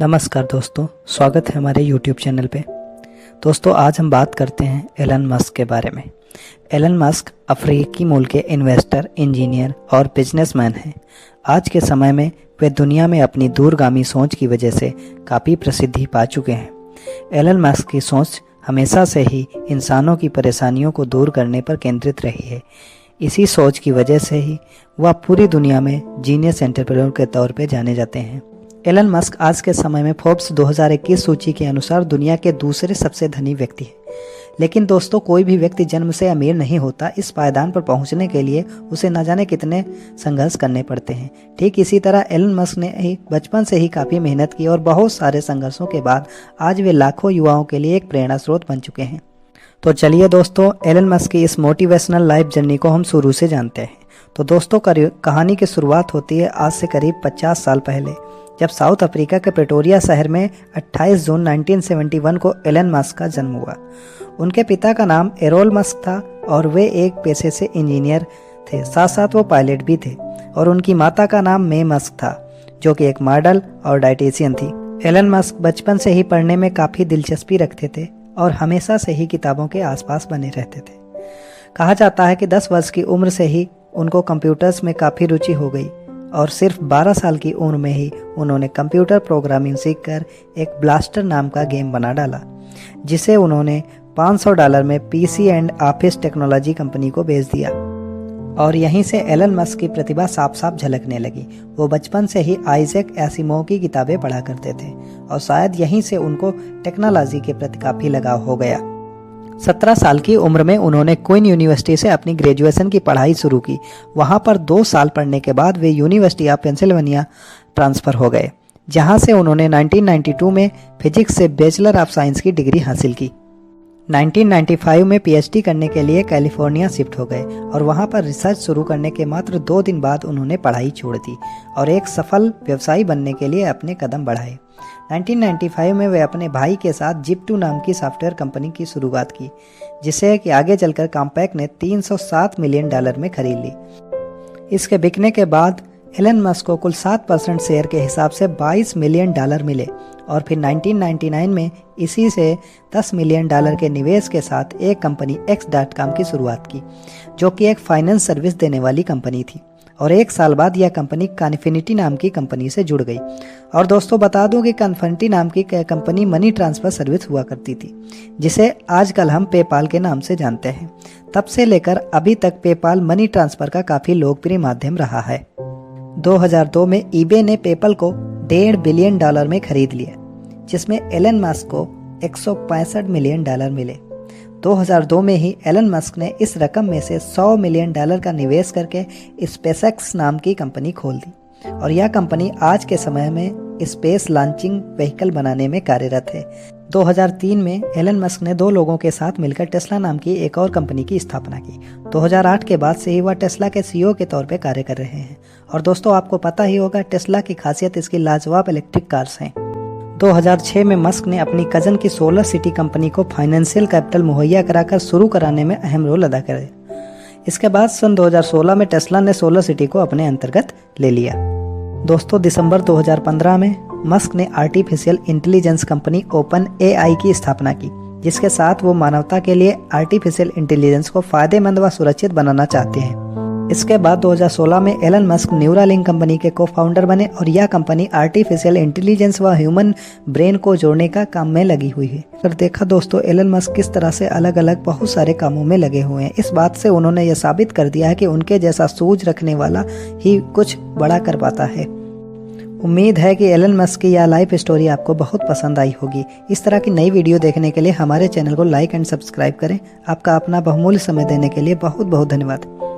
नमस्कार दोस्तों, स्वागत है हमारे YouTube चैनल पे। दोस्तों आज हम बात करते हैं एलन मस्क के बारे में। एलन मस्क अफ्रीकी मूल के इन्वेस्टर, इंजीनियर और बिजनेसमैन हैं। आज के समय में वे दुनिया में अपनी दूरगामी सोच की वजह से काफ़ी प्रसिद्धि पा चुके हैं। एलन मस्क की सोच हमेशा से ही इंसानों की परेशानियों को दूर करने पर केंद्रित रही है। इसी सोच की वजह से ही वह पूरी दुनिया में जीनियस एंटरप्रेन्योर के तौर पर जाने जाते हैं। एलन मस्क आज के समय में फोर्ब्स 2021 सूची के अनुसार दुनिया के दूसरे सबसे धनी व्यक्ति हैं। लेकिन दोस्तों, कोई भी व्यक्ति जन्म से अमीर नहीं होता। इस पायदान पर पहुंचने के लिए उसे न जाने कितने संघर्ष करने पड़ते हैं। ठीक इसी तरह एलन मस्क ने ही बचपन से ही काफ़ी मेहनत की और बहुत सारे संघर्षों के बाद आज वे लाखों युवाओं के लिए एक प्रेरणा स्रोत बन चुके हैं। तो चलिए दोस्तों, एलन मस्क की इस मोटिवेशनल लाइफ जर्नी को हम शुरू से जानते हैं। तो दोस्तों, कहानी की शुरुआत होती है आज से करीब 50 साल पहले, जब साउथ अफ्रीका के प्रेटोरिया शहर में 28 जून 1971 को एलन मस्क का जन्म हुआ। उनके पिता का नाम एरोल मस्क था और वे एक पेशे से इंजीनियर थे, साथ साथ वो पायलट भी थे। और उनकी माता का नाम मे मस्क था, जो कि एक मॉडल और डाइटिशियन थी। एलन मस्क बचपन से ही पढ़ने में काफ़ी दिलचस्पी रखते थे और हमेशा से ही किताबों के आसपास बने रहते थे। कहा जाता है कि 10 वर्ष की उम्र से ही उनको कंप्यूटर्स में काफ़ी रुचि हो गई और सिर्फ 12 साल की उम्र में ही उन्होंने कंप्यूटर प्रोग्रामिंग सीखकर एक ब्लास्टर नाम का गेम बना डाला, जिसे उन्होंने $500 में PC and office technology company को बेच दिया। और यहीं से एलन मस्क की प्रतिभा साफ साफ झलकने लगी। वो बचपन से ही आइजैक एसिमोव की किताबें पढ़ा करते थे और शायद यहीं से उनको टेक्नोलॉजी के प्रति काफ़ी लगाव हो गया। 17 साल की उम्र में उन्होंने क्वीन यूनिवर्सिटी से अपनी ग्रेजुएशन की पढ़ाई शुरू की। वहां पर 2 साल पढ़ने के बाद वे यूनिवर्सिटी ऑफ पेंसिल्वेनिया ट्रांसफ़र हो गए, जहां से उन्होंने 1992 में फिजिक्स से बैचलर ऑफ साइंस की डिग्री हासिल की। 1995 में पीएचडी करने के लिए कैलिफोर्निया शिफ्ट हो गए और वहां पर रिसर्च शुरू करने के मात्र 2 दिन बाद उन्होंने पढ़ाई छोड़ दी और एक सफल व्यवसायी बनने के लिए अपने कदम बढ़ाए। 1995 में वे अपने भाई के साथ जिप2 नाम की सॉफ्टवेयर कंपनी की शुरुआत की, जिसे कि आगे चलकर कॉम्पैक ने $307 मिलियन में खरीद ली। इसके बिकने के बाद एलन मस्क को कुल 7% शेयर के हिसाब से $22 मिलियन मिले और फिर 1999 में इसी से $10 मिलियन के निवेश के साथ एक कंपनी X.com की शुरुआत की, जो कि एक फाइनेंस सर्विस देने वाली कंपनी थी। और 1 साल बाद यह कंपनी कॉन्फिनिटी नाम की कंपनी से जुड़ गई। और दोस्तों बता दूं कि कॉन्फिनिटी नाम की कंपनी मनी ट्रांसफ़र सर्विस हुआ करती थी, जिसे आजकल हम पेपाल के नाम से जानते हैं। तब से लेकर अभी तक पेपाल मनी ट्रांसफ़र का काफ़ी लोकप्रिय माध्यम रहा है। 2002 में ईबे ने पेपल को $1.5 बिलियन में खरीद लिया, जिसमें एलन मस्क को $165 मिलियन मिले। 2002 में ही एलन मस्क ने इस रकम में से $100 मिलियन का निवेश करके स्पेसएक्स नाम की कंपनी खोल दी और यह कंपनी आज के समय में स्पेस लॉन्चिंग व्हीकल बनाने में कार्यरत है। 2003 में एलन मस्क ने 2 लोगों के साथ मिलकर टेस्ला नाम की एक और कंपनी की स्थापना की। 2008 के बाद से ही वह टेस्ला के सीईओ के तौर पर कार्य कर रहे हैं। और दोस्तों आपको पता ही होगा, टेस्ला की खासियत इसकी लाजवाब इलेक्ट्रिक कार्स हैं। 2006 में मस्क ने अपनी कजन की सोलर सिटी कंपनी को फाइनेंशियल कैपिटल मुहैया कराकर शुरू कराने में अहम रोल अदा करे। इसके बाद सन 2016 में टेस्ला ने सोलर सिटी को अपने अंतर्गत ले लिया। दोस्तों दिसंबर 2015 में मस्क ने artificial intelligence company open AI की स्थापना की, जिसके साथ वो मानवता के लिए आर्टिफिशियल इंटेलिजेंस को फायदेमंद व सुरक्षित बनाना चाहते हैं। इसके बाद 2016 में एलन मस्क न्यूरालिंक कंपनी के को फाउंडर बने और यह कंपनी आर्टिफिशियल इंटेलिजेंस व ह्यूमन ब्रेन को जोड़ने का काम में लगी हुई है। अगर देखा दोस्तों, एलन मस्क किस तरह से अलग अलग बहुत सारे कामों में लगे हुए हैं। इस बात से उन्होंने यह साबित कर दिया है कि उनके जैसा सूझ रखने वाला ही कुछ बड़ा कर पाता है। उम्मीद है कि एलन मस्क की यह लाइफ स्टोरी आपको बहुत पसंद आई होगी। इस तरह की नई वीडियो देखने के लिए हमारे चैनल को लाइक एंड सब्सक्राइब करें। आपका अपना बहुमूल्य समय देने के लिए बहुत बहुत धन्यवाद।